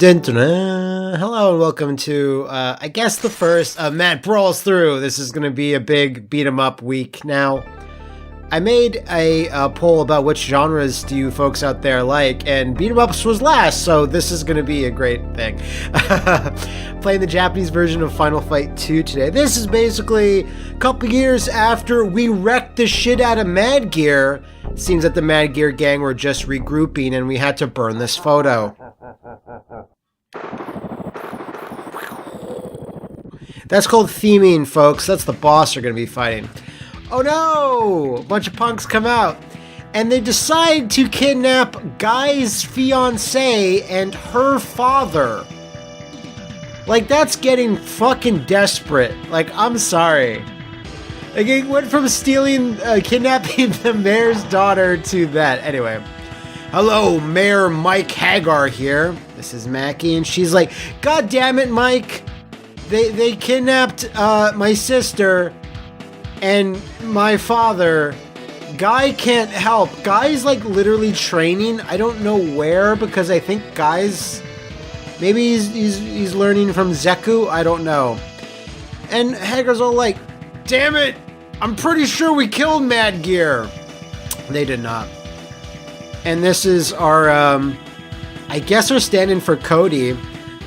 Hello and welcome to, I guess the first of Matt Brawls Thru. This is going to be a big beat 'em up week. Now, I made a poll about which genres do you folks out there like, and beat 'em ups was last, so this is going to be a great thing. Playing the Japanese version of Final Fight 2 today. This is basically a couple years after we wrecked the shit out of Mad Gear. Seems that the Mad Gear gang were just regrouping and we had to burn this photo. That's called theming, folks. That's the boss we're going to be fighting. Oh no! A bunch of punks come out and they decide to kidnap Guy's fiancé and her father. Like, that's getting fucking desperate. Like, I'm sorry. Like, it went from kidnapping the mayor's daughter to that. Anyway. Hello, Mayor Mike Haggar here. This is Maki, and she's like, God damn it, Mike. They kidnapped my sister and my father. Guy can't help. Guy's like literally training. I don't know where, because I think Guy's maybe he's learning from Zeku. I don't know. And Haggar's all like, damn it, I'm pretty sure we killed Mad Gear. They did not. And this is our, I guess we're standing for Cody.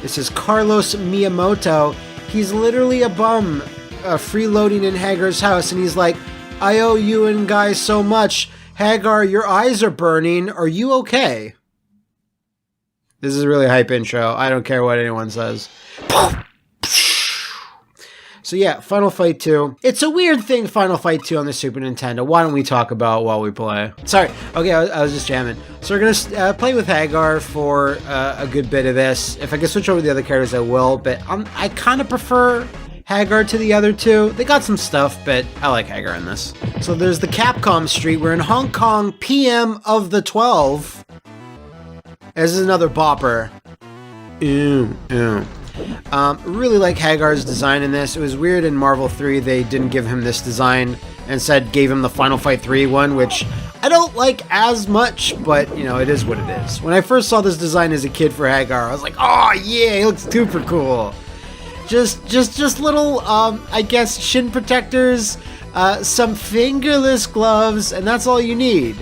This is Carlos Miyamoto. He's literally a bum, freeloading in Haggar's house, and he's like, I owe you and Guy so much. Haggar, your eyes are burning. Are you okay? This is a really hype intro. I don't care what anyone says. So yeah, Final Fight 2. It's a weird thing, Final Fight 2 on the Super Nintendo. Why don't we talk about while we play? Sorry, okay, I was just jamming. So we're gonna play with Haggar for a good bit of this. If I can switch over to the other characters, I will, but I kind of prefer Haggar to the other two. They got some stuff, but I like Haggar in this. So there's the Capcom Street. We're in Hong Kong, PM of the 12. This is another bopper. Really like Haggar's design in this. It was weird in Marvel 3 they didn't give him this design, and instead gave him the Final Fight 3 one, which I don't like as much, but you know, it is what it is. When I first saw this design as a kid for Haggar, I was like, oh yeah, he looks super cool. Just little, I guess, shin protectors, some fingerless gloves, and that's all you need.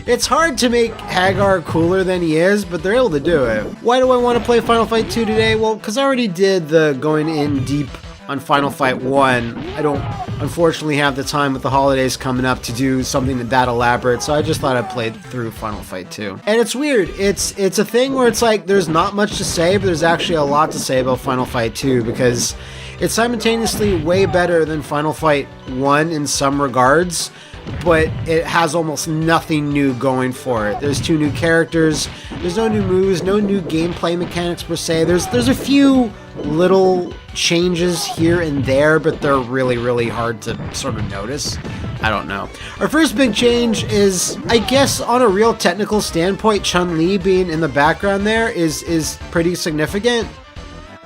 It's hard to make Haggar cooler than he is, but they're able to do it. Why do I want to play Final Fight 2 today? Well, because I already did the going in deep on Final Fight 1. I don't, unfortunately, have the time with the holidays coming up to do something that elaborate, so I just thought I'd play through Final Fight 2. And it's weird. It's a thing where it's like there's not much to say, but there's actually a lot to say about Final Fight 2, because it's simultaneously way better than Final Fight 1 in some regards, but it has almost nothing new going for it. There's 2 new characters, there's no new moves, no new gameplay mechanics per se. There's a few little changes here and there, but they're really, really hard to sort of notice. I don't know. Our first big change is, I guess, on a real technical standpoint, Chun-Li being in the background there is pretty significant.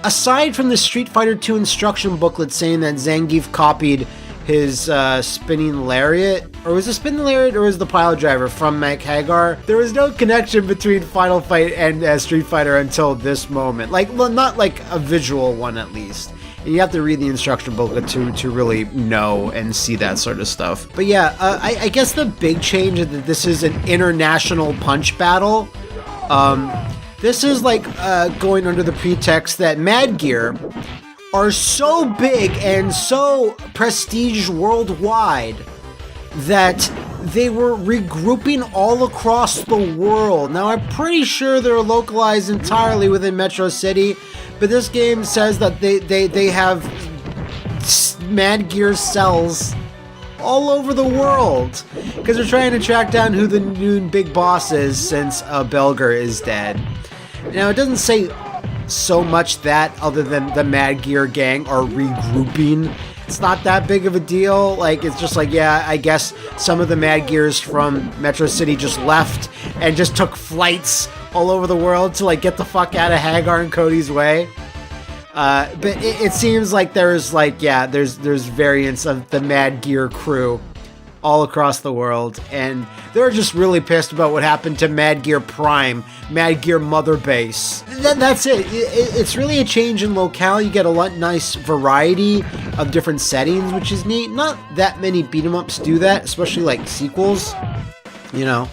Aside from the Street Fighter 2 instruction booklet saying that Zangief copied his spinning lariat, or was it spinning lariat, or was the pile driver from Mike Haggar? There was no connection between Final Fight and Street Fighter until this moment. Like, well, not like a visual one at least. And you have to read the instruction booklet to really know and see that sort of stuff. But yeah, I guess the big change is that this is an international punch battle. This is like going under the pretext that Mad Gear are so big and so prestige worldwide that they were regrouping all across the world. Now, I'm pretty sure they're localized entirely within Metro City, but this game says that they have Mad Gear cells all over the world, because they're trying to track down who the new big boss is since Belger is dead. Now, it doesn't say so much that, other than the Mad Gear gang are regrouping. It's not that big of a deal. Like, it's just like, yeah, I guess some of the Mad Gears from Metro City just left and just took flights all over the world to like get the fuck out of Haggar and Cody's way. But it seems like there's like, yeah, there's variants of the Mad Gear crew all across the world, and they're just really pissed about what happened to Mad Gear Prime, Mad Gear Mother Base. That's it. It's really a change in locale. You get a nice variety of different settings, which is neat. Not that many beat 'em ups do that, especially like sequels. You know,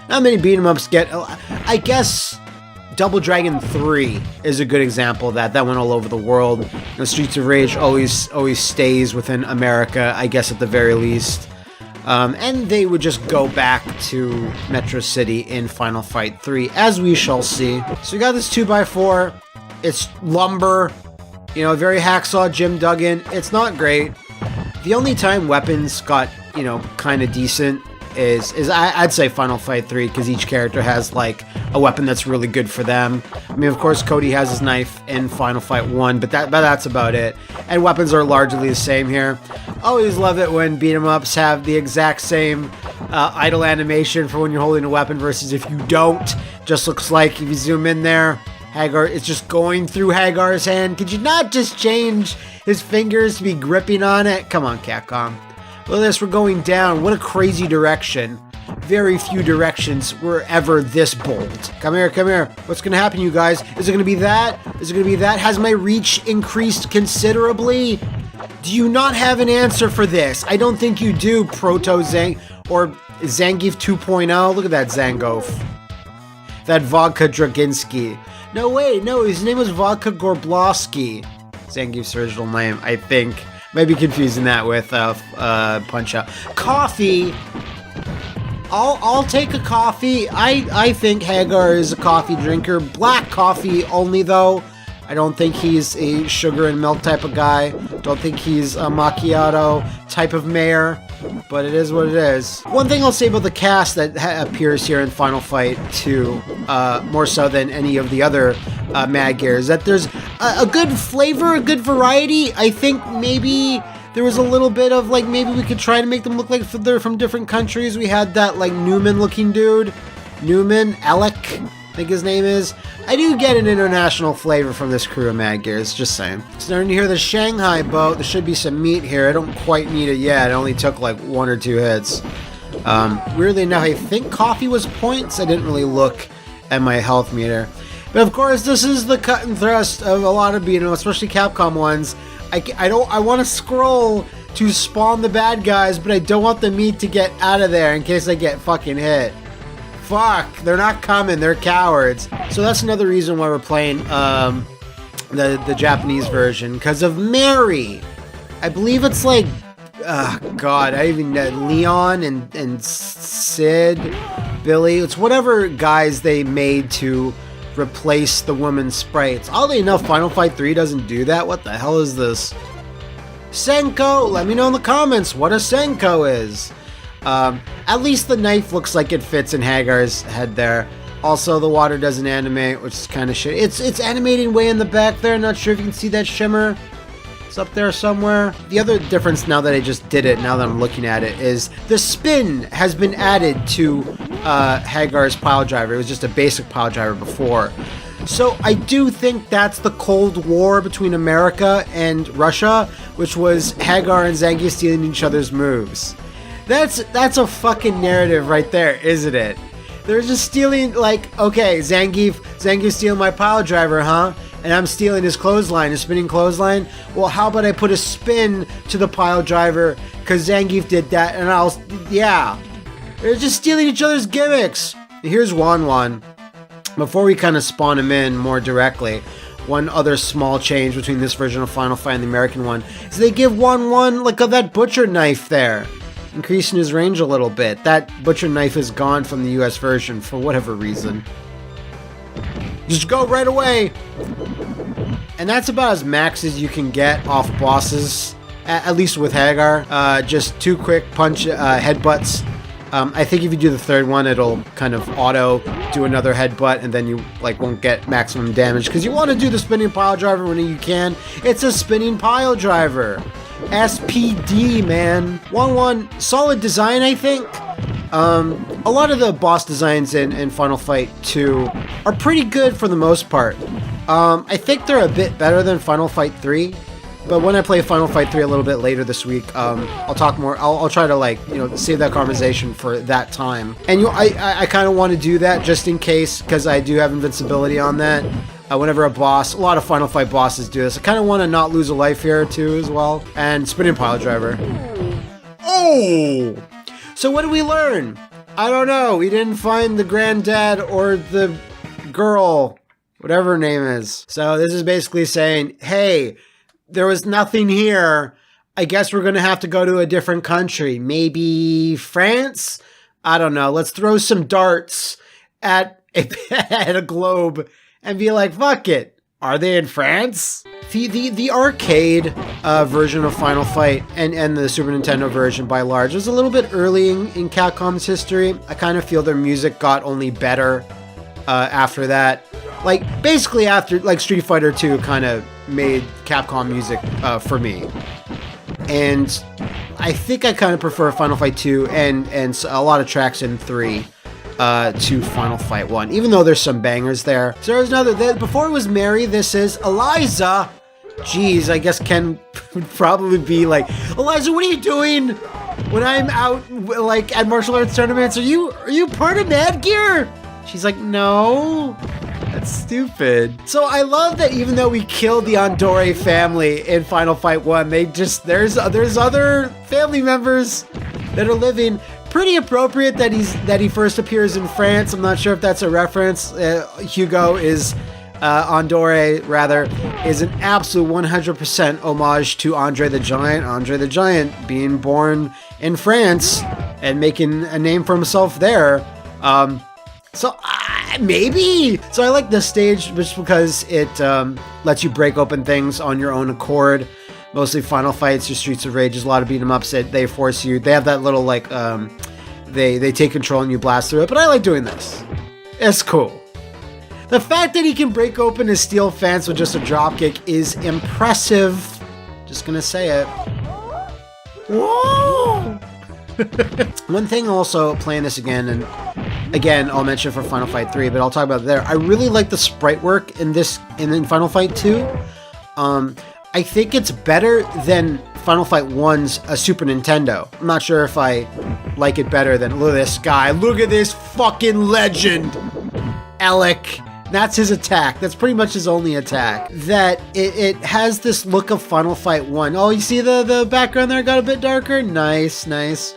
not many beat 'em ups get. I guess Double Dragon 3 is a good example of that. That went all over the world. You know, Streets of Rage always stays within America, I guess at the very least. And they would just go back to Metro City in Final Fight 3, as we shall see. So we got this 2x4. It's lumber, you know, very Hacksaw Jim Duggan. It's not great. The only time weapons got, you know, kind of decent is I'd say Final Fight 3, because each character has like a weapon that's really good for them. I mean, of course, Cody has his knife in Final Fight 1, but that's about it. And weapons are largely the same here. Always love it when beat 'em ups have the exact same idle animation for when you're holding a weapon versus if you don't. Just looks like if you zoom in there, Haggar is just going through Haggar's hand. Could you not just change his fingers to be gripping on it? Come on, Capcom. Look at this, we're going down. What a crazy direction. Very few directions were ever this bold. Come here, come here. What's gonna happen, you guys? Is it gonna be that? Is it gonna be that? Has my reach increased considerably? Do you not have an answer for this? I don't think you do, Proto Zang or Zangief 2.0. Look at that Zangoff. That Vodka Draginsky. No, wait, no, his name was Vodka Gorblowski. Zangief's original name, I think. Maybe confusing that with Punch-Out. Coffee! I'll take a coffee. I think Haggar is a coffee drinker. Black coffee only, though. I don't think he's a sugar and milk type of guy. Don't think he's a macchiato type of mayor. But it is what it is. One thing I'll say about the cast that appears here in Final Fight 2, more so than any of the other Mad Gear, is that there's a good flavor, a good variety. I think maybe there was a little bit of, like, maybe we could try to make them look like they're from different countries. We had that, like, Newman-looking dude. Newman, Alec, I think his name is. I do get an international flavor from this crew of Mad Gears, just saying. Starting to hear the Shanghai boat. There should be some meat here. I don't quite need it yet. It only took like 1 or 2 hits. Weirdly enough, I think coffee was points. I didn't really look at my health meter. But of course, this is the cut and thrust of a lot of beat 'em, especially Capcom ones. I want to scroll to spawn the bad guys, but I don't want the meat to get out of there in case I get fucking hit. Fuck, they're not coming, they're cowards. So that's another reason why we're playing the Japanese version, because of Mary. I believe it's like, God, I even know Leon and Sid, Billy. It's whatever guys they made to replace the woman's sprites. Oddly enough, Final Fight 3 doesn't do that. What the hell is this? Senko, let me know in the comments what a Senko is. At least the knife looks like it fits in Haggar's head there. Also, the water doesn't animate, which is kind of shit. It's animating way in the back there. Not sure if you can see that shimmer. It's up there somewhere. The other difference, now that I just did it, now that I'm looking at it, is the spin has been added to Haggar's pile driver. It was just a basic pile driver before. So I do think that's the Cold War between America and Russia, which was Haggar and Zangief stealing each other's moves. That's a fucking narrative right there, isn't it? They're just stealing, like, okay, Zangief stealing my pile driver, huh? And I'm stealing his clothesline, his spinning clothesline. Well, how about I put a spin to the pile driver, because Zangief did that, and yeah. They're just stealing each other's gimmicks. Here's Wan. Before we kind of spawn him in more directly, one other small change between this version of Final Fight and the American one is they give Wan like that butcher knife there, increasing his range a little bit. That butcher knife is gone from the US version for whatever reason. Just go right away! And that's about as max as you can get off bosses, at least with Haggar. Just 2 quick punch headbutts. I think if you do the third one, it'll kind of auto do another headbutt, and then you won't get maximum damage, because you want to do the spinning pile driver when you can. It's a spinning pile driver. SPD, man. 1-1, solid design, I think. A lot of the boss designs in Final Fight 2 are pretty good for the most part. I think they're a bit better than Final Fight 3. But when I play Final Fight 3 a little bit later this week, I'll talk more. I'll try to, like, you know, save that conversation for that time. And you know, I kind of want to do that just in case, because I do have invincibility on that. Whenever a lot of Final Fight bosses do this, I kind of want to not lose a life here too as well. And spinning pile driver. Oh! So what did we learn? I don't know. We didn't find the granddad or the girl, whatever her name is. So this is basically saying, hey, there was nothing here. I guess we're going to have to go to a different country. Maybe France? I don't know. Let's throw some darts at a globe and be like, fuck it. Are they in France? The arcade version of Final Fight and the Super Nintendo version by large was a little bit early in Capcom's history. I kind of feel their music got only better after that. Like, basically after, like, Street Fighter 2 kind of made Capcom music for me. And I think I kind of prefer Final Fight 2 and a lot of tracks in 3 to Final Fight 1, even though there's some bangers there. So there's another, before it was Mary, this is Eliza. Jeez, I guess Ken would probably be like, Eliza, what are you doing when I'm out, like, at martial arts tournaments? Are you part of Mad Gear? She's like, no. That's stupid. So I love that even though we killed the Andore family in Final Fight 1, there's other family members that are living. Pretty appropriate that he first appears in France. I'm not sure if that's a reference. Hugo is Andore rather is an absolute 100% homage to Andre the Giant. Andre the Giant being born in France and making a name for himself there. Maybe. So I like this stage just because it lets you break open things on your own accord. Mostly Final Fights or Streets of Rage. There's a lot of beat 'em ups that they force you. They have that little, like, they take control and you blast through it. But I like doing this. It's cool. The fact that he can break open his steel fence with just a dropkick is impressive. Just gonna say it. Whoa! One thing also, playing this again, and again, I'll mention for Final Fight 3, but I'll talk about it there. I really like the sprite work in Final Fight 2. I think it's better than Final Fight 1's Super Nintendo. I'm not sure if I like it better than, look at this guy. Look at this fucking legend. Alec. That's his attack. That's pretty much his only attack. That it has this look of Final Fight 1. Oh, you see the background there got a bit darker? Nice, nice.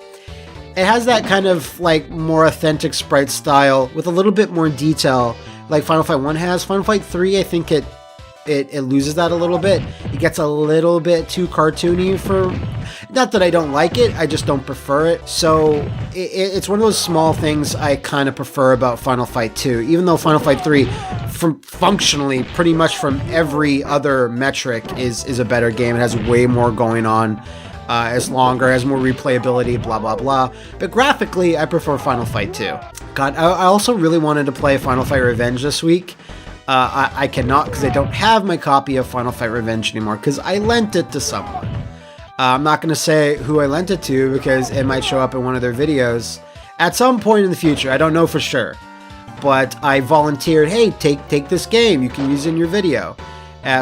It has that kind of, like, more authentic sprite style with a little bit more detail like Final Fight 1 has. Final Fight 3, I think it loses that a little bit. It gets a little bit too cartoony for... Not that I don't like it, I just don't prefer it. So it's one of those small things I kind of prefer about Final Fight 2. Even though Final Fight 3, functionally, pretty much from every other metric, is a better game. It has way more going on. It's longer, has more replayability, blah, blah, blah. But graphically, I prefer Final Fight 2. God, I also really wanted to play Final Fight Revenge this week. I cannot because I don't have my copy of Final Fight Revenge anymore because I lent it to someone. I'm not going to say who I lent it to because it might show up in one of their videos at some point in the future. I don't know for sure. But I volunteered, hey, take this game. You can use it in your video.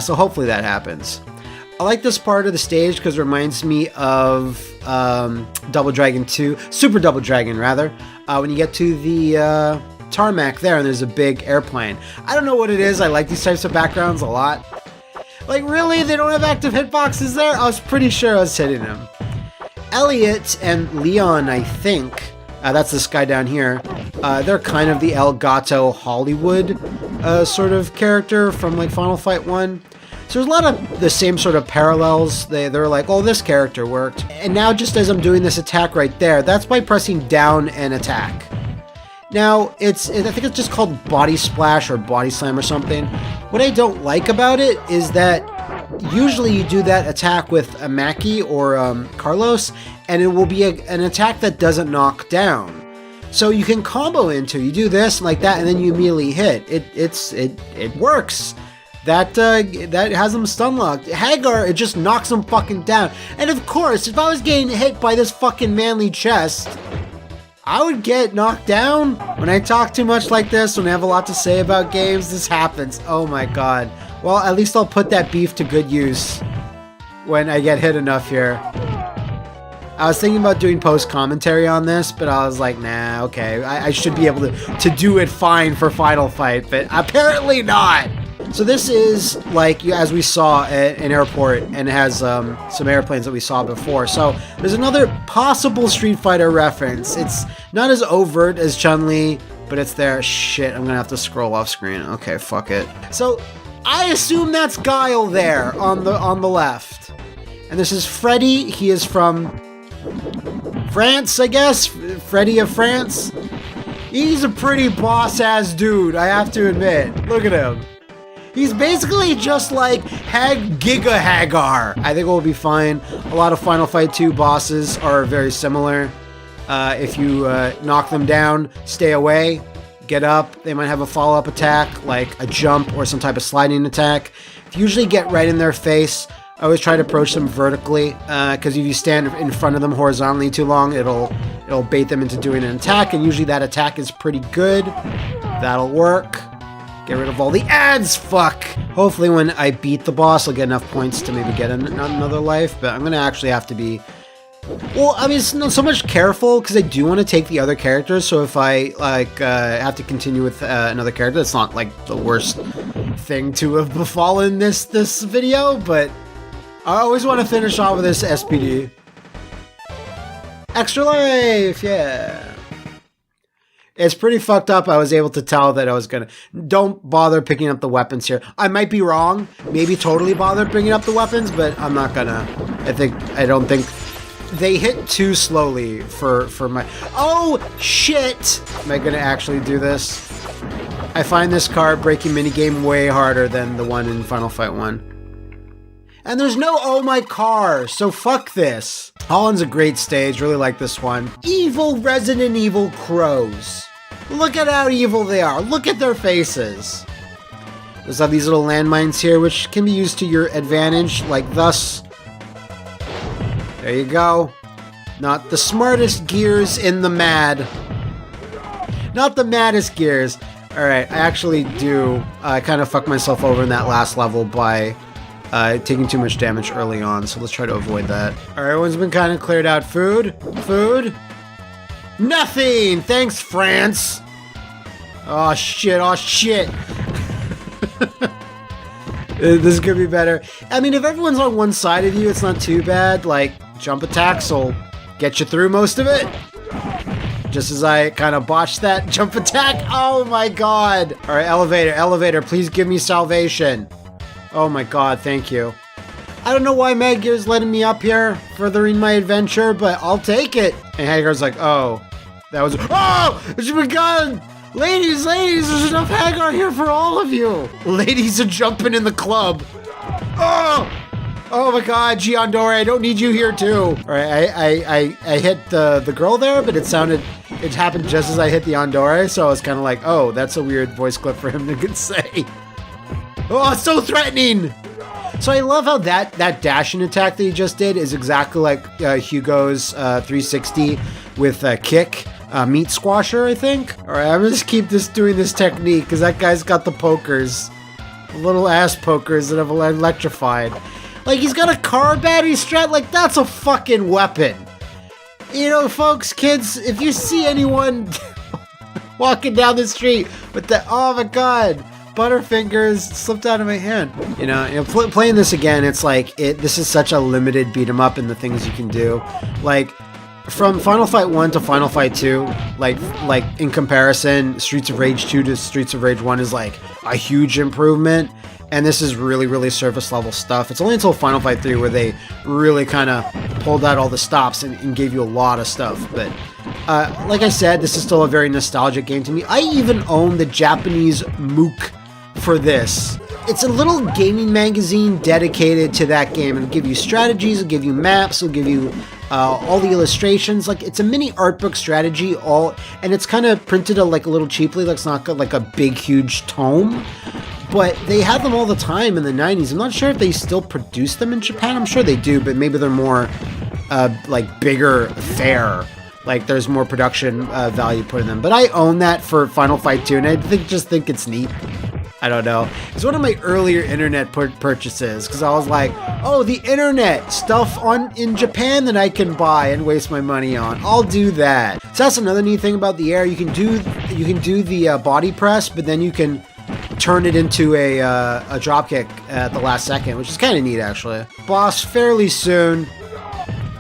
So hopefully that happens. I like this part of the stage because it reminds me of Double Dragon 2, Super Double Dragon rather, when you get to the Tarmac there and there's a big airplane. I don't know what it is, I like these types of backgrounds a lot. Like, really? They don't have active hitboxes there? I was pretty sure I was hitting them. Elliot and Leon, I think, that's this guy down here, they're kind of the El Gato Hollywood sort of character from, like, Final Fight 1. So there's a lot of the same sort of parallels. They're like, oh, this character worked. And now just as I'm doing this attack right there, that's by pressing down and attack. Now, I think it's just called Body Splash or Body Slam or something. What I don't like about it is that usually you do that attack with a Maki or Carlos, and it will be an attack that doesn't knock down. So you can combo into, you do this like that, and then you immediately hit. It works. That has him stun locked. Haggar, it just knocks him fucking down. And of course, if I was getting hit by this fucking manly chest, I would get knocked down. When I talk too much like this, when I have a lot to say about games, this happens. Oh my god. Well, at least I'll put that beef to good use. when I get hit enough here. I was thinking about doing post-commentary on this, but I was like, nah, okay. I should be able to do it fine for Final Fight, but apparently not. So this is, like, as we saw at an airport, and it has some airplanes that we saw before. So there's another possible Street Fighter reference. It's not as overt as Chun-Li, but it's there. Shit, I'm gonna have to scroll off screen. Okay, fuck it. So I assume that's Guile there on the left. And this is Freddy. He is from France, I guess? Freddy of France? He's a pretty boss-ass dude, I have to admit. Look at him. He's basically just like Giga Haggar. I think we'll be fine. A lot of Final Fight 2 bosses are very similar. If you knock them down, stay away, get up. They might have a follow-up attack, like a jump or some type of sliding attack. If you usually get right in their face, I always try to approach them vertically, because if you stand in front of them horizontally too long, it'll bait them into doing an attack, and usually that attack is pretty good. That'll work. Get rid of all the ads, fuck! Hopefully when I beat the boss, I'll get enough points to maybe get another life, but I'm gonna actually have to be... Well, I mean, it's not so much careful, because I do want to take the other characters, so if I, like, have to continue with another character, it's not, like, the worst thing to have befallen this video, but... I always want to finish off with this SPD. Extra life, yeah. It's pretty fucked up. I was able to tell that I was gonna... Don't bother picking up the weapons here. I might be wrong. Maybe totally bother bringing up the weapons, but I'm not gonna. I don't think... They hit too slowly for my... Oh, shit! Am I gonna actually do this? I find this card breaking minigame way harder than the one in Final Fight 1. And there's no oh my car, so fuck this. Holland's a great stage, really like this one. Evil Resident Evil crows. Look at how evil they are. Look at there's these little landmines here, which can be used to your advantage, like thus. There you go. Not the smartest gears in the mad. Not the maddest gears. Alright, I actually do kind of fuck myself over in that last level by... taking too much damage early on, so let's try to avoid that. Alright, everyone's been kind of cleared out. Food? Food? Nothing! Thanks, France! Oh shit, oh shit! This could be better. I mean, if everyone's on one side of you, it's not too bad. Like, jump attacks will get you through most of it. Just as I kind of botched that jump attack. Oh my god! Alright, elevator, please give me salvation. Oh my god, thank you. I don't know why Mad Gear's letting me up here, furthering my adventure, but I'll take it. And Haggar's like, oh, that was... Oh! It's begun! Ladies, there's enough Haggar here for all of you. Ladies are jumping in the club. Oh! Oh my god, Giandore, I don't need you here too. Alright, I hit the girl there, but it happened just as I hit the Andore, so I was kind of like, oh, that's a weird voice clip for him to say. Oh, it's so threatening! So I love how that dashing attack that he just did is exactly like Hugo's 360 with kick. Meat squasher, I think? Alright, I'm gonna just keep doing this technique, because that guy's got the pokers. The little ass pokers that have electrified. Like, he's got a car battery strat, like, that's a fucking weapon. You know, folks, kids, if you see anyone walking down the street with the, oh my god, Butterfingers slipped out of my hand. You know playing this again, it's like, this is such a limited beat 'em up in the things you can do. Like, from Final Fight 1 to Final Fight 2, like in comparison, Streets of Rage 2 to Streets of Rage 1 is like a huge improvement. And this is really, really surface level stuff. It's only until Final Fight 3 where they really kind of pulled out all the stops and gave you a lot of stuff. But like I said, this is still a very nostalgic game to me. I even own the Japanese MOOC for this. It's a little gaming magazine dedicated to that game. It'll give you strategies, it'll give you maps, it'll give you all the illustrations. Like, it's a mini art book strategy, and it's kind of printed like a little cheaply. Like, it's not like a big, huge tome. But they had them all the time in the 90s. I'm not sure if they still produce them in Japan. I'm sure they do, but maybe they're more like bigger fare. Like, there's more production value put in them. But I own that for Final Fight 2, and I just think it's neat. I don't know. It's one of my earlier internet purchases because I was like, oh, the internet stuff in Japan that I can buy and waste my money on. I'll do that. So that's another neat thing about the air. You can do the body press, but then you can turn it into a dropkick at the last second, which is kind of neat actually. Boss fairly soon.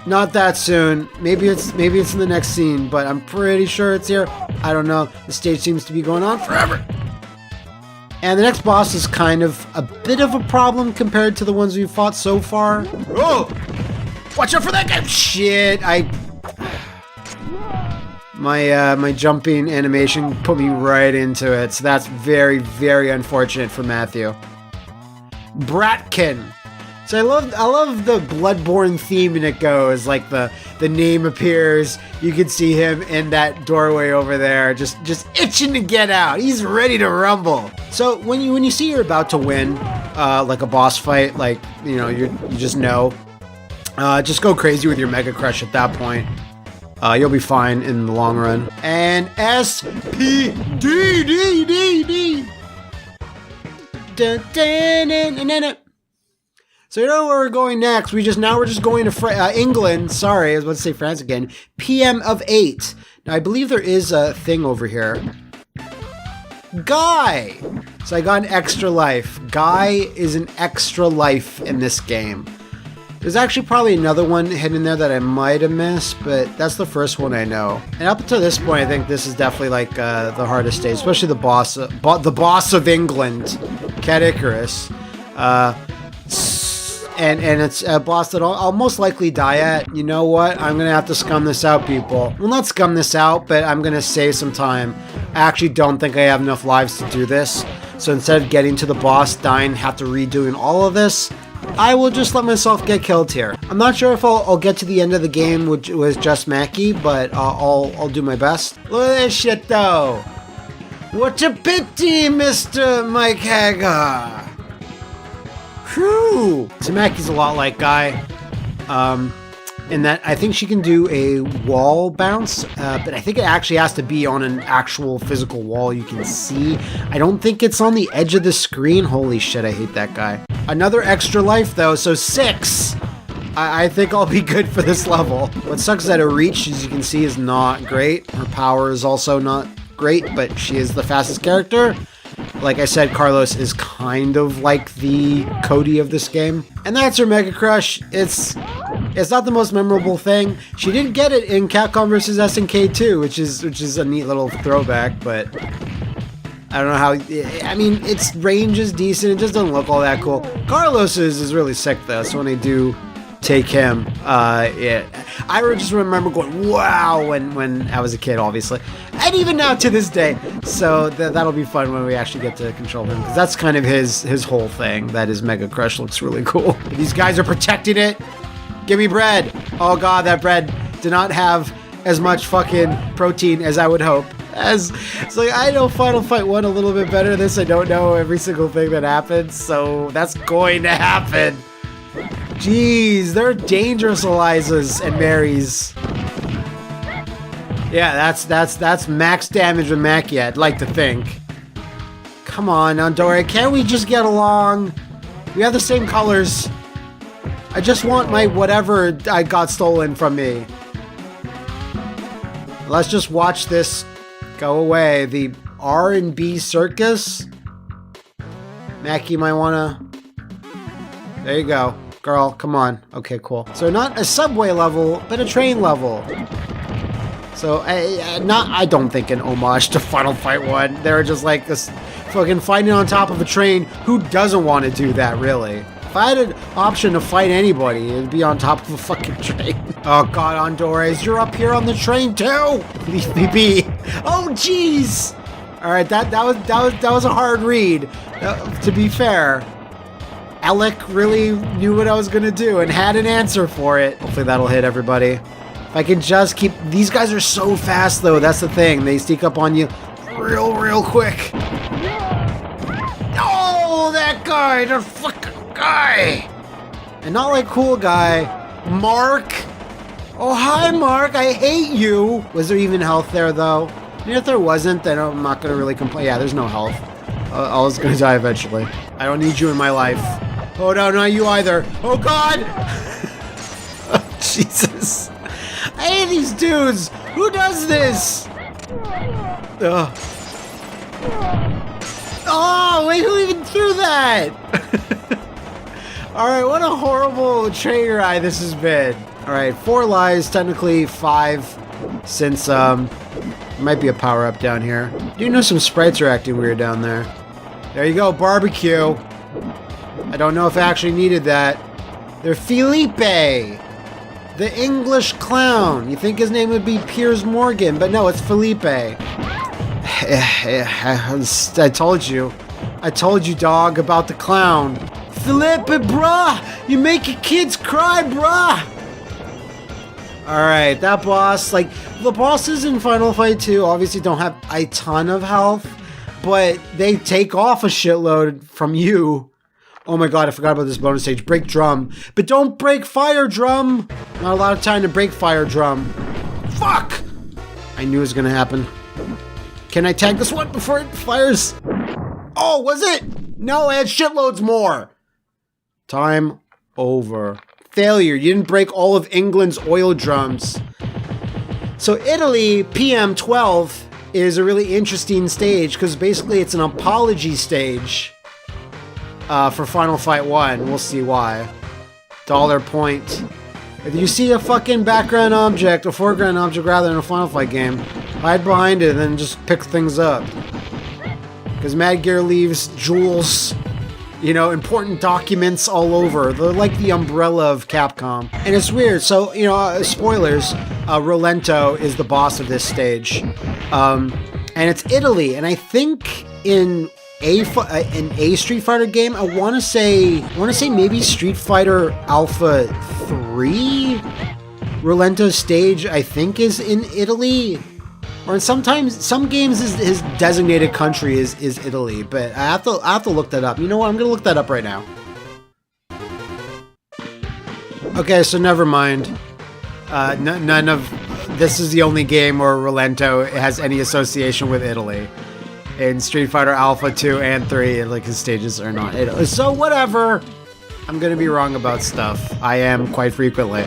Not that soon. Maybe it's in the next scene, but I'm pretty sure it's here. I don't know. The stage seems to be going on forever. And the next boss is kind of a bit of a problem compared to the ones we've fought so far. Oh! Watch out for that guy! Shit, my jumping animation put me right into it, so that's very, very unfortunate for Matthew. Bratkin. So I love the Bloodborne theme, and it goes like the name appears. You can see him in that doorway over there, just itching to get out. He's ready to rumble. So when you see you're about to win, like a boss fight, like you just know, just go crazy with your Mega Crush at that point. You'll be fine in the long run. And S-P-D-D-D-D. So you know where we're going next. We're just going to England. Sorry, I was about to say France again. PM of 8. Now I believe there is a thing over here. Guy. So I got an extra life. Guy is an extra life in this game. There's actually probably another one hidden there that I might have missed, but that's the first one I know. And up until this point, I think this is definitely like the hardest stage, especially the boss of England, Cat Icarus. And it's a boss that I'll most likely die at. You know what? I'm going to have to scum this out, people. Well, not scum this out, but I'm going to save some time. I actually don't think I have enough lives to do this. So instead of getting to the boss, dying, have to redoing all of this, I will just let myself get killed here. I'm not sure if I'll get to the end of the game with just Maki, but I'll do my best. Look at this shit, though. What a pity, Mr. Mike Haggar. Whew. So Maki's a lot like Guy, in that I think she can do a wall bounce, but I think it actually has to be on an actual physical wall you can see. I don't think it's on the edge of the screen. Holy shit, I hate that guy. Another extra life though, so 6. I think I'll be good for this level. What sucks is that her reach, as you can see, is not great. Her power is also not great, but she is the fastest character. Like I said, Carlos is kind of like the Cody of this game. And that's her Mega Crush. It's not the most memorable thing. She did get it in Capcom vs. SNK 2, which is a neat little throwback, but I don't know how. I mean, its range is decent. It just doesn't look all that cool. Carlos's is really sick though, so when they do take him, yeah, I just remember going wow when I was a kid, obviously, and even now to this day. So that'll be fun when we actually get to control him, because that's kind of his whole thing. That his Mega Crush looks really cool. These guys are protecting it. Give me bread. Oh god, that bread did not have as much fucking protein as I would hope. It's like, I know Final Fight 1 a little bit better than this. I don't know every single thing that happens, so that's going to happen. Jeez, they're dangerous Elizas and Marys. Yeah, that's max damage with Maki, I'd like to think. Come on, Andorra, can't we just get along? We have the same colors. I just want my whatever I got stolen from me. Let's just watch this go away. The R&B circus? Maki might wanna... There you go. Girl, come on. Okay, cool. So not a subway level, but a train level. So I don't think an homage to Final Fight 1. They're just like this fucking fighting on top of a train. Who doesn't want to do that, really? If I had an option to fight anybody, it'd be on top of a fucking train. Oh god, Andores, you're up here on the train too! Leave me be. Oh jeez! Alright, that was a hard read. To be fair. Alec really knew what I was gonna do and had an answer for it. Hopefully that'll hit everybody. If I can just keep... These guys are so fast though, that's the thing. They sneak up on you real quick. Oh, that guy! The fucking guy! And not like cool guy. Mark! Oh, hi Mark, I hate you! Was there even health there though? And if there wasn't, then I'm not gonna really complain. Yeah, there's no health. I was gonna die eventually. I don't need you in my life. Oh no, not you either. Oh God! Oh, Jesus. I hate these dudes. Who does this? Ugh. Oh, wait, who even threw that? Alright, what a horrible train ride this has been. Alright, 4 lives, technically 5, since, might be a power-up down here. Do know some sprites are acting weird down there. There you go, barbecue. I don't know if I actually needed that. They're Felipe, the English clown. You think his name would be Piers Morgan, but no, it's Felipe. I told you. I told you, dog, about the clown. Felipe, bruh! You make your kids cry, bruh! Alright, that boss, like, the bosses in Final Fight 2 obviously don't have a ton of health, but they take off a shitload from you. Oh my god, I forgot about this bonus stage. Break drum. But don't break fire drum! Not a lot of time to break fire drum. Fuck! I knew it was gonna happen. Can I tag this one before it fires? Oh, was it? No, I had shitloads more. Time over. Failure. You didn't break all of England's oil drums. So Italy, PM12, is a really interesting stage because basically it's an apology stage for Final Fight 1. We'll see why. $point. If you see a fucking background object, a foreground object rather in a Final Fight game, hide behind it and then just pick things up. Because Mad Gear leaves jewels, you know, important documents all over. They're like the umbrella of Capcom. And it's weird. So, you know, spoilers, Rolento is the boss of this stage. And it's Italy. And I think in a Street Fighter game, I want to say maybe Street Fighter Alpha 3? Rolento's stage, I think, is in Italy. Or sometimes, some games his designated country is Italy, but I have to look that up. You know what? I'm gonna look that up right now. Okay, so never mind. None of this is the only game where Rolento has any association with Italy. In Street Fighter Alpha 2 and 3, like his stages are not Italy. So whatever. I'm gonna be wrong about stuff. I am quite frequently.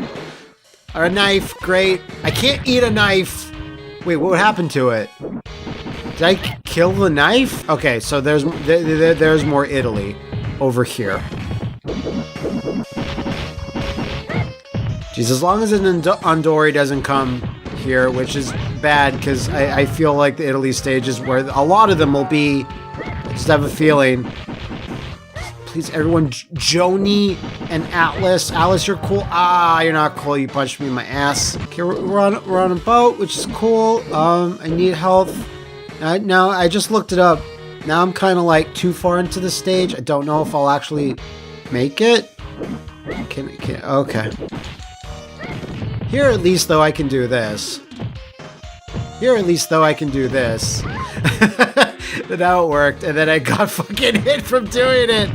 Or a knife, great. I can't eat a knife. Wait, what happened to it? Did I kill the knife? Okay, so there's more Italy over here. Jeez, as long as an Andori doesn't come here, which is bad, because I feel like the Italy stage is where a lot of them will be. I just have a feeling. Please, everyone, Joni and Atlas. Atlas, you're cool. Ah, you're not cool. You punched me in my ass. Okay, we're on a boat, which is cool. I need health. Now, I just looked it up. Now I'm kind of like too far into the stage. I don't know if I'll actually make it. Okay. Here at least, though, I can do this. Now it worked, and then I got fucking hit from doing it.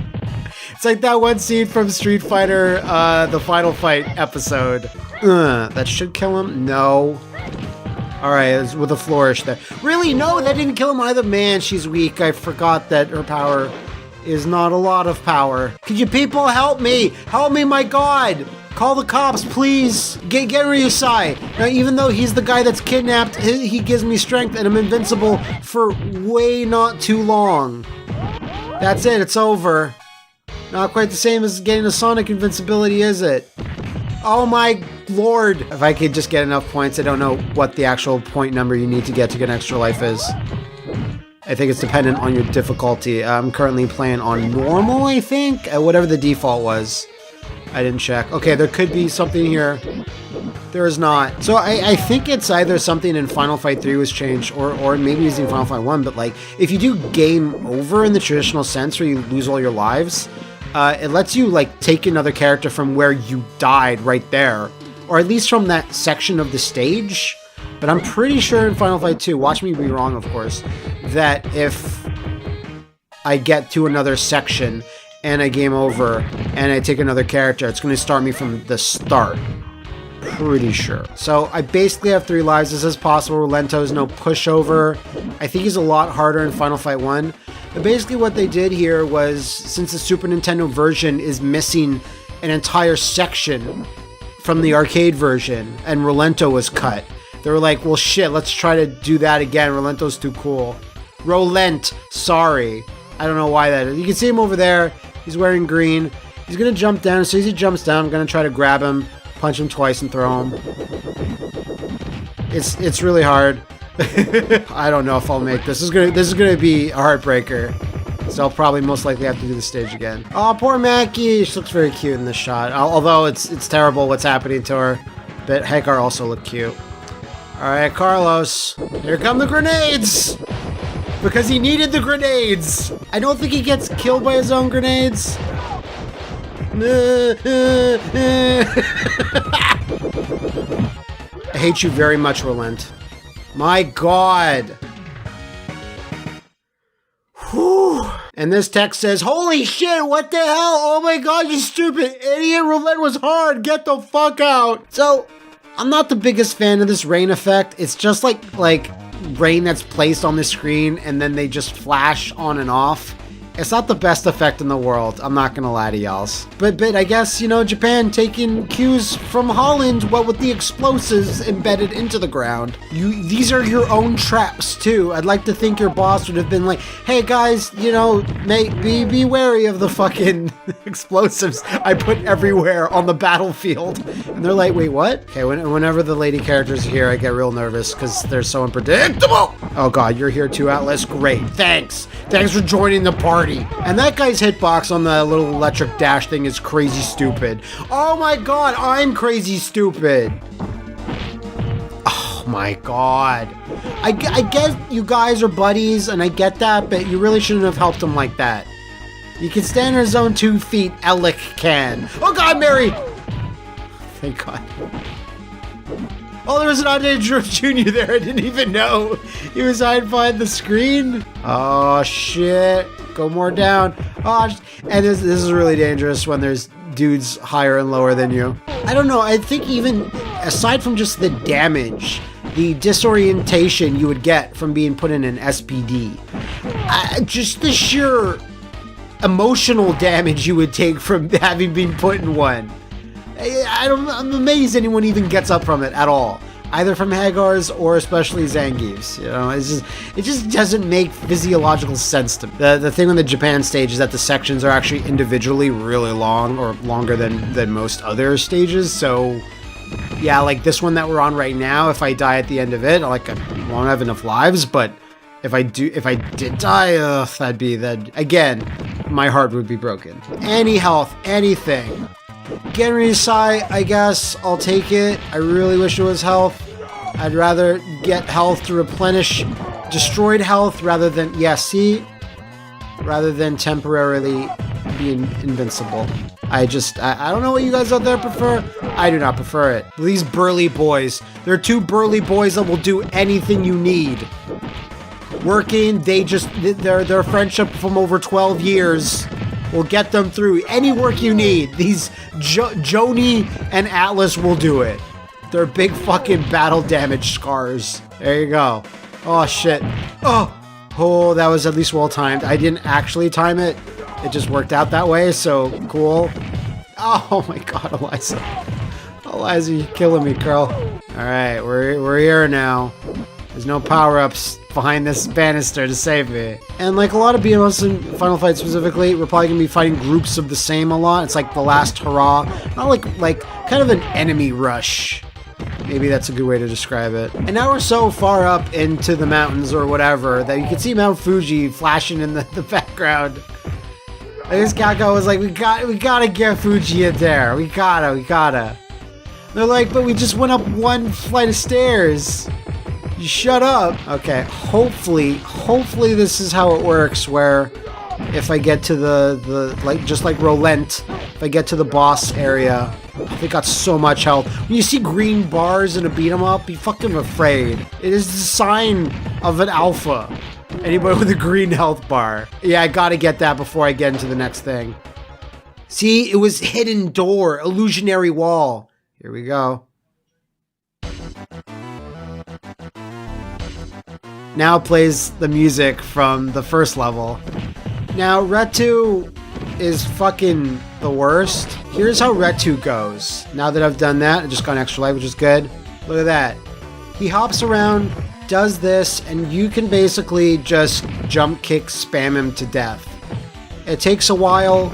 It's like that one scene from Street Fighter, the Final Fight episode. That should kill him? No. Alright, it's with a flourish there. Really? No, that didn't kill him either. Man, she's weak. I forgot that her power is not a lot of power. Could you people help me? Help me, my god! Call the cops, please! Get Ryusai! Now, even though he's the guy that's kidnapped, he gives me strength and I'm invincible for way not too long. That's it, it's over. Not quite the same as getting a Sonic invincibility, is it? Oh my lord! If I could just get enough points, I don't know what the actual point number you need to get an extra life is. I think it's dependent on your difficulty. I'm currently playing on normal, I think? Whatever the default was. I didn't check. Okay, there could be something here. There is not. So I think it's either something in Final Fight 3 was changed, or maybe it's in Final Fight 1, but like, if you do game over in the traditional sense where you lose all your lives, it lets you like take another character from where you died right there, or at least from that section of the stage. But I'm pretty sure in Final Fight 2, watch me be wrong of course, that if I get to another section and I game over and I take another character, it's going to start me from the start. Pretty sure. So I basically have 3 lives. This is possible. Rolento's no pushover. I think he's a lot harder in Final Fight 1. Basically what they did here was, since the Super Nintendo version is missing an entire section from the arcade version, and Rolento was cut, they were like, well shit, let's try to do that again. Rolento's too cool. Rolent, sorry. I don't know why that is. You can see him over there. He's wearing green. He's gonna jump down. As soon as he jumps down, I'm gonna try to grab him, punch him twice, and throw him. It's really hard. I don't know if I'll make this. This is gonna be a heartbreaker. So I'll probably most likely have to do the stage again. Oh, poor Maki. She looks very cute in this shot. Although it's terrible what's happening to her. But Haggar also looked cute. Alright, Carlos. Here come the grenades! Because he needed the grenades! I don't think he gets killed by his own grenades. I hate you very much, Relent. My god! Whew. And this text says, holy shit, what the hell? Oh my god, you stupid idiot! Relent was hard! Get the fuck out! So, I'm not the biggest fan of this rain effect. It's just like rain that's placed on the screen and then they just flash on and off. It's not the best effect in the world, I'm not gonna lie to y'all. But I guess, you know, Japan taking cues from Holland, what with the explosives embedded into the ground. These are your own traps too. I'd like to think your boss would have been like, hey guys, you know, be wary of the fucking explosives I put everywhere on the battlefield. And they're like, wait, what? Okay, whenever the lady characters are here, I get real nervous because they're so unpredictable. Oh god, you're here too, Atlas? Great, thanks. Thanks for joining the party. And that guy's hitbox on the little electric dash thing is crazy stupid. Oh my god, I'm crazy stupid. Oh my god. I get you guys are buddies, and I get that, but you really shouldn't have helped him like that. You can stand on his own 2 feet, Alec can. Oh god, Mary! Thank god. Oh, there was an Aunt Jr. there, I didn't even know. He was hiding behind the screen. Oh shit. Go more down. Oh, and this is really dangerous when there's dudes higher and lower than you. I don't know, I think even aside from just the damage, the disorientation you would get from being put in an SPD, just the sheer emotional damage you would take from having been put in one. I'm amazed anyone even gets up from it at all. Either from Haggar's or especially Zangief's. You know, it just doesn't make physiological sense to me. The thing on the Japan stage is that the sections are actually individually really long, or longer than most other stages. So yeah, like this one that we're on right now, if I die at the end of it, I won't have enough lives, but if I did die, that again, my heart would be broken. Any health, anything. Genryusai, I guess, I'll take it. I really wish it was health. I'd rather get health to replenish destroyed health rather than, rather than temporarily being invincible. I don't know what you guys out there prefer. I do not prefer it. These burly boys. They're 2 burly boys that will do anything you need. Working, their friendship from over 12 years will get them through any work you need. These Joni and Atlas will do it. They're big fucking battle damage scars. There you go. Oh shit. Oh, that was at least well timed. I didn't actually time it. It just worked out that way, so cool. Oh my god, Eliza. Eliza, you're killing me, girl. Alright, we're here now. There's no power-ups behind this banister to save me. And like a lot of BMOs in Final Fight specifically, we're probably gonna be fighting groups of the same a lot. It's like the last hurrah. Not like kind of an enemy rush. Maybe that's a good way to describe it. And now we're so far up into the mountains or whatever that you can see Mount Fuji flashing in the background. And this Kako was like, we gotta get Fuji in there. We gotta. They're like, but we just went up 1 flight of stairs. You shut up. Okay, hopefully this is how it works, where if I get to the just like Rolent, if I get to the boss area, they got so much health. When you see green bars in a beat 'em up, be fucking afraid. It is the sign of an alpha. Anybody with a green health bar. Yeah, I gotta get that before I get into the next thing. See, it was hidden door, illusionary wall. Here we go. now plays the music from the first level. Now, Retu is fucking the worst. Here's how Retu goes. Now that I've done that, I just got an extra life, which is good. Look at that. He hops around, does this, and you can basically just jump kick spam him to death. It takes a while,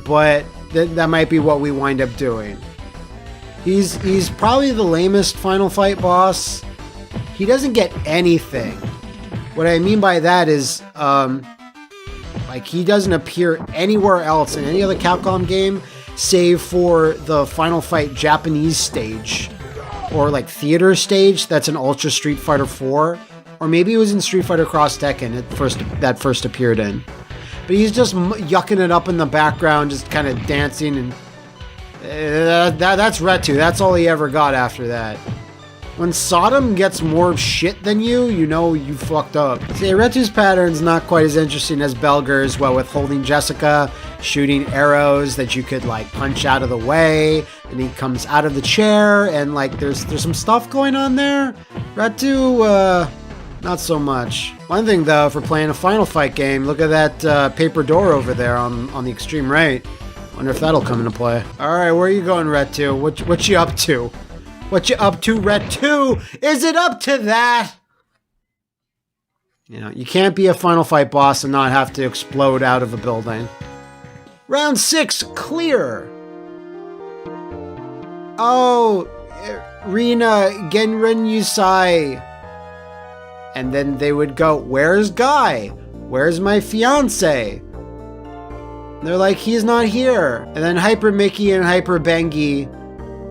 but that might be what we wind up doing. He's probably the lamest final fight boss. He doesn't get anything. What I mean by that is, like, he doesn't appear anywhere else in any other Capcom game, save for the Final Fight Japanese stage, or like theater stage. That's an Ultra Street Fighter 4, or maybe it was in Street Fighter Cross Tekken that first appeared in. But he's just yucking it up in the background, just kind of dancing, and that's Retu. That's all he ever got after that. When Sodom gets more shit than you, you know you fucked up. See, Retu's pattern's not quite as interesting as Belger's, well, with holding Jessica, shooting arrows that you could, like, punch out of the way, and he comes out of the chair, and, like, there's some stuff going on there. Retu, not so much. One thing, though, for playing a Final Fight game, look at that paper door over there on the extreme right. Wonder if that'll come into play. Alright, where are you going, Retu? What you up to? What you up to, Retu? Is it up to that? You know, you can't be a Final Fight boss and not have to explode out of a building. Round 6, clear. Oh, Rina Genrin Yusai. And then they would go, where's Guy? Where's my fiance? And they're like, he's not here. And then Hyper Mickey and Hyper Bengi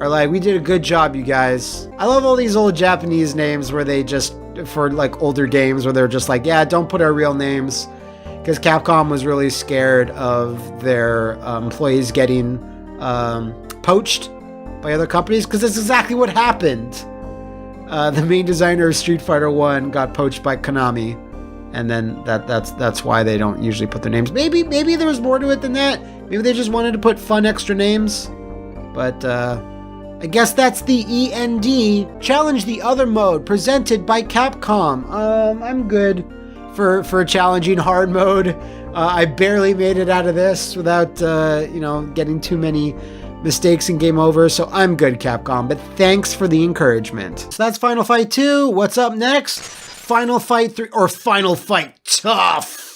are like, we did a good job, you guys. I love all these old Japanese names where they just, for like older games, where they're just like, yeah, don't put our real names. Because Capcom was really scared of their employees getting poached by other companies, because that's exactly what happened. The main designer of Street Fighter 1 got poached by Konami, and then that's why they don't usually put their names. Maybe there was more to it than that. Maybe they just wanted to put fun extra names. But I guess that's the END. Challenge the Other mode presented by Capcom. I'm good for a challenging hard mode. I barely made it out of this without getting too many mistakes and game over, so I'm good, Capcom, but thanks for the encouragement. So that's Final Fight 2. What's up next? Final Fight 3, or Final Fight Tough.